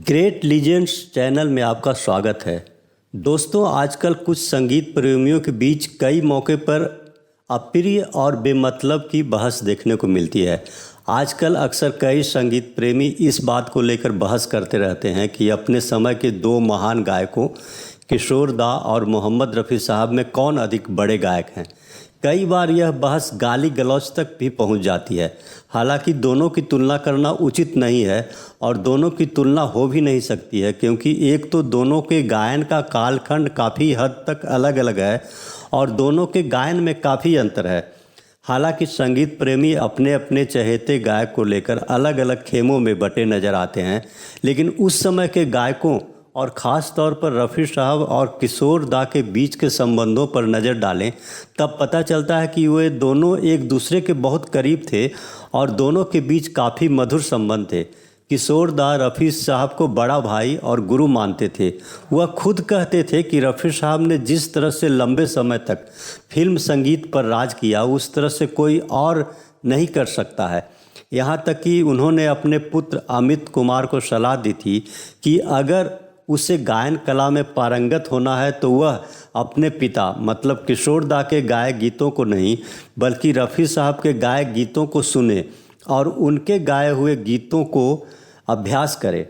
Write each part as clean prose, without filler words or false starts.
Great legends channel में आपका स्वागत है। दोस्तों, आजकल कुछ संगीत प्रेमियों के बीच कई मौके पर अप्रिय और बेमतलब की बहस देखने को मिलती है। आजकल अक्सर कई संगीत प्रेमी इस बात को लेकर बहस करते रहते हैं कि अपने समय के दो महान गायकों किशोर दा और मोहम्मद रफ़ी साहब में कौन अधिक बड़े गायक हैं। कई बार यह बहस गाली गलौज तक भी पहुंच जाती है। हालांकि दोनों की तुलना करना उचित नहीं है और दोनों की तुलना हो भी नहीं सकती है, क्योंकि एक तो दोनों के गायन का कालखंड काफ़ी हद तक अलग अलग है और दोनों के गायन में काफ़ी अंतर है। हालांकि संगीत प्रेमी अपने अपने चहेते गायक को लेकर अलग अलग खेमों में बटे नज़र आते हैं, लेकिन उस समय के गायकों और ख़ास तौर पर रफ़ी साहब और किशोर दा के बीच के संबंधों पर नज़र डालें तब पता चलता है कि वे दोनों एक दूसरे के बहुत करीब थे और दोनों के बीच काफ़ी मधुर संबंध थे। किशोर दा रफ़ी साहब को बड़ा भाई और गुरु मानते थे। वह खुद कहते थे कि रफ़ी साहब ने जिस तरह से लंबे समय तक फिल्म संगीत पर राज किया, उस तरह से कोई और नहीं कर सकता है। यहाँ तक कि उन्होंने अपने पुत्र अमित कुमार को सलाह दी थी कि अगर उसे गायन कला में पारंगत होना है तो वह अपने पिता मतलब किशोर दा के गाए गीतों को नहीं बल्कि रफ़ी साहब के गाए गीतों को सुने और उनके गाए हुए गीतों को अभ्यास करे।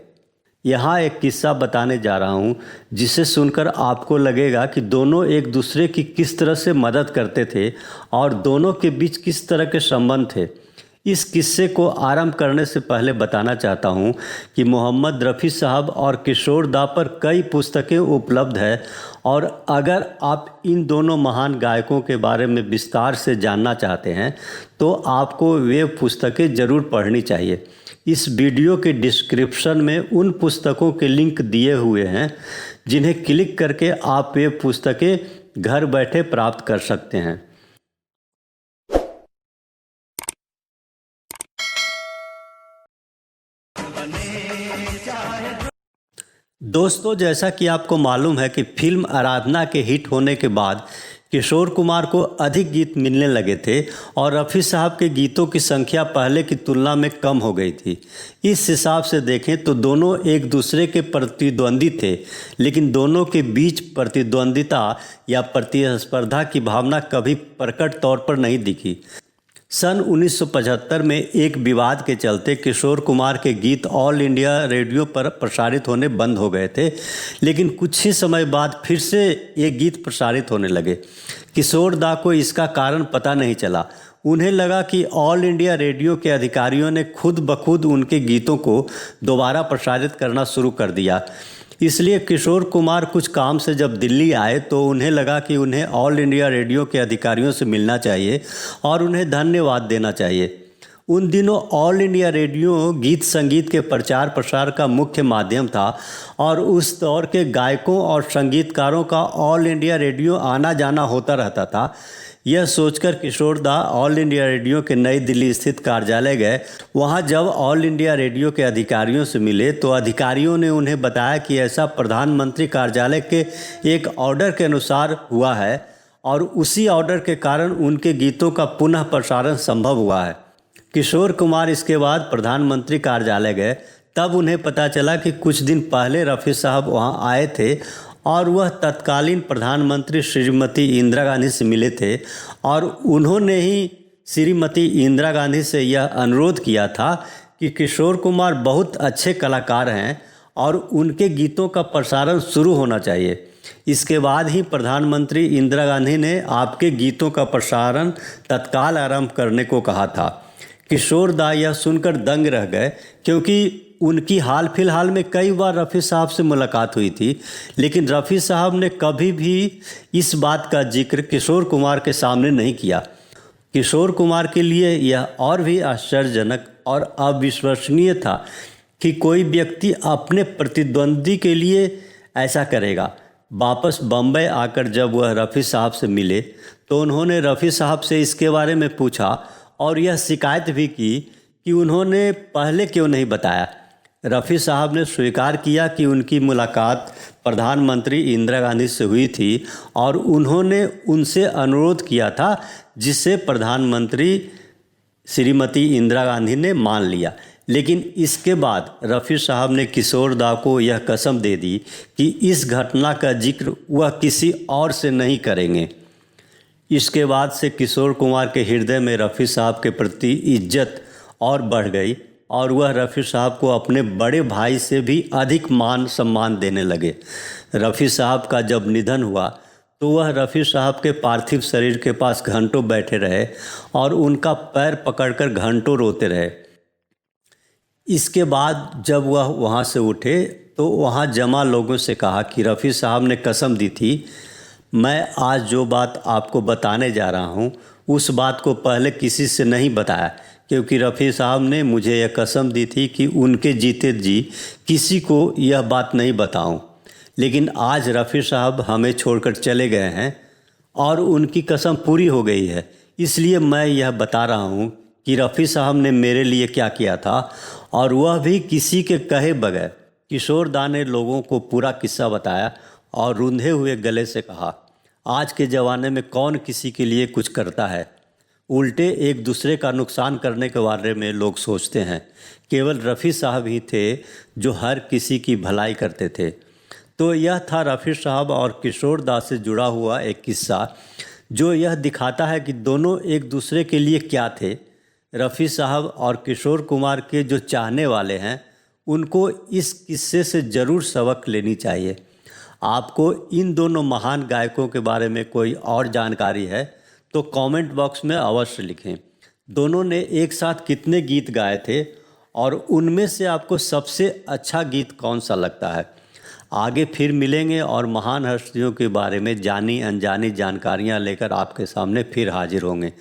यहाँ एक किस्सा बताने जा रहा हूँ जिसे सुनकर आपको लगेगा कि दोनों एक दूसरे की किस तरह से मदद करते थे और दोनों के बीच किस तरह के संबंध थे। इस किस्से को आरंभ करने से पहले बताना चाहता हूं कि मोहम्मद रफ़ी साहब और किशोर दा पर कई पुस्तकें उपलब्ध है और अगर आप इन दोनों महान गायकों के बारे में विस्तार से जानना चाहते हैं तो आपको वे पुस्तकें ज़रूर पढ़नी चाहिए। इस वीडियो के डिस्क्रिप्शन में उन पुस्तकों के लिंक दिए हुए हैं जिन्हें क्लिक करके आप वे पुस्तकें घर बैठे प्राप्त कर सकते हैं। दोस्तों, जैसा कि आपको मालूम है कि फिल्म आराधना के हिट होने के बाद किशोर कुमार को अधिक गीत मिलने लगे थे और रफ़ी साहब के गीतों की संख्या पहले की तुलना में कम हो गई थी। इस हिसाब से देखें तो दोनों एक दूसरे के प्रतिद्वंदी थे, लेकिन दोनों के बीच प्रतिद्वंदिता या प्रतिस्पर्धा की भावना कभी प्रकट तौर पर नहीं दिखी। सन 1975 में एक विवाद के चलते किशोर कुमार के गीत ऑल इंडिया रेडियो पर प्रसारित होने बंद हो गए थे, लेकिन कुछ ही समय बाद फिर से ये गीत प्रसारित होने लगे। किशोर दा को इसका कारण पता नहीं चला। उन्हें लगा कि ऑल इंडिया रेडियो के अधिकारियों ने खुद ब खुद उनके गीतों को दोबारा प्रसारित करना शुरू कर दिया। इसलिए किशोर कुमार कुछ काम से जब दिल्ली आए तो उन्हें लगा कि उन्हें ऑल इंडिया रेडियो के अधिकारियों से मिलना चाहिए और उन्हें धन्यवाद देना चाहिए। उन दिनों ऑल इंडिया रेडियो गीत संगीत के प्रचार प्रसार का मुख्य माध्यम था और उस दौर के गायकों और संगीतकारों का ऑल इंडिया रेडियो आना जाना होता रहता था। यह सोचकर किशोर दा ऑल इंडिया रेडियो के नई दिल्ली स्थित कार्यालय गए। वहां जब ऑल इंडिया रेडियो के अधिकारियों से मिले तो अधिकारियों ने उन्हें बताया कि ऐसा प्रधानमंत्री कार्यालय के एक ऑर्डर के अनुसार हुआ है और उसी ऑर्डर के कारण उनके गीतों का पुनः प्रसारण संभव हुआ है। किशोर कुमार इसके बाद प्रधानमंत्री कार्यालय गए। तब उन्हें पता चला कि कुछ दिन पहले रफ़ी साहब वहां आए थे और वह तत्कालीन प्रधानमंत्री श्रीमती इंदिरा गांधी से मिले थे और उन्होंने ही श्रीमती इंदिरा गांधी से यह अनुरोध किया था कि किशोर कुमार बहुत अच्छे कलाकार हैं और उनके गीतों का प्रसारण शुरू होना चाहिए। इसके बाद ही प्रधानमंत्री इंदिरा गांधी ने आपके गीतों का प्रसारण तत्काल आरंभ करने को कहा था। किशोर दा यह सुनकर दंग रह गए, क्योंकि उनकी हाल फिलहाल में कई बार रफ़ी साहब से मुलाकात हुई थी, लेकिन रफ़ी साहब ने कभी भी इस बात का जिक्र किशोर कुमार के सामने नहीं किया। किशोर कुमार के लिए यह और भी आश्चर्यजनक और अविश्वसनीय था कि कोई व्यक्ति अपने प्रतिद्वंदी के लिए ऐसा करेगा। वापस बम्बई आकर जब वह रफ़ी साहब से मिले तो उन्होंने रफ़ी साहब से इसके बारे में पूछा और यह शिकायत भी की कि उन्होंने पहले क्यों नहीं बताया। रफ़ी साहब ने स्वीकार किया कि उनकी मुलाकात प्रधानमंत्री इंदिरा गांधी से हुई थी और उन्होंने उनसे अनुरोध किया था, जिसे प्रधानमंत्री श्रीमती इंदिरा गांधी ने मान लिया। लेकिन इसके बाद रफ़ी साहब ने किशोर दा को यह कसम दे दी कि इस घटना का जिक्र वह किसी और से नहीं करेंगे। इसके बाद से किशोर कुमार के हृदय में रफ़ी साहब के प्रति इज्जत और बढ़ गई और वह रफ़ी साहब को अपने बड़े भाई से भी अधिक मान सम्मान देने लगे। रफ़ी साहब का जब निधन हुआ तो वह रफ़ी साहब के पार्थिव शरीर के पास घंटों बैठे रहे और उनका पैर पकड़कर घंटों रोते रहे। इसके बाद जब वह वहाँ से उठे तो वहाँ जमा लोगों से कहा कि रफ़ी साहब ने कसम दी थी, मैं आज जो बात आपको बताने जा रहा हूँ उस बात को पहले किसी से नहीं बताया, क्योंकि रफ़ी साहब ने मुझे यह कसम दी थी कि उनके जीते जी किसी को यह बात नहीं बताऊं। लेकिन आज रफ़ी साहब हमें छोड़कर चले गए हैं और उनकी कसम पूरी हो गई है, इसलिए मैं यह बता रहा हूं कि रफ़ी साहब ने मेरे लिए क्या किया था, और वह भी किसी के कहे बगैर। किशोर दा ने लोगों को पूरा किस्सा बताया और रूंधे हुए गले से कहा, आज के ज़माने में कौन किसी के लिए कुछ करता है, उल्टे एक दूसरे का नुकसान करने के बारे में लोग सोचते हैं। केवल रफ़ी साहब ही थे जो हर किसी की भलाई करते थे। तो यह था रफ़ी साहब और किशोर दा से जुड़ा हुआ एक किस्सा जो यह दिखाता है कि दोनों एक दूसरे के लिए क्या थे। रफ़ी साहब और किशोर कुमार के जो चाहने वाले हैं उनको इस किस्से से ज़रूर सबक लेनी चाहिए। आपको इन दोनों महान गायकों के बारे में कोई और जानकारी है तो कमेंट बॉक्स में अवश्य लिखें। दोनों ने एक साथ कितने गीत गाए थे और उनमें से आपको सबसे अच्छा गीत कौन सा लगता है। आगे फिर मिलेंगे और महान हस्तियों के बारे में जानी अनजानी जानकारियां लेकर आपके सामने फिर हाजिर होंगे।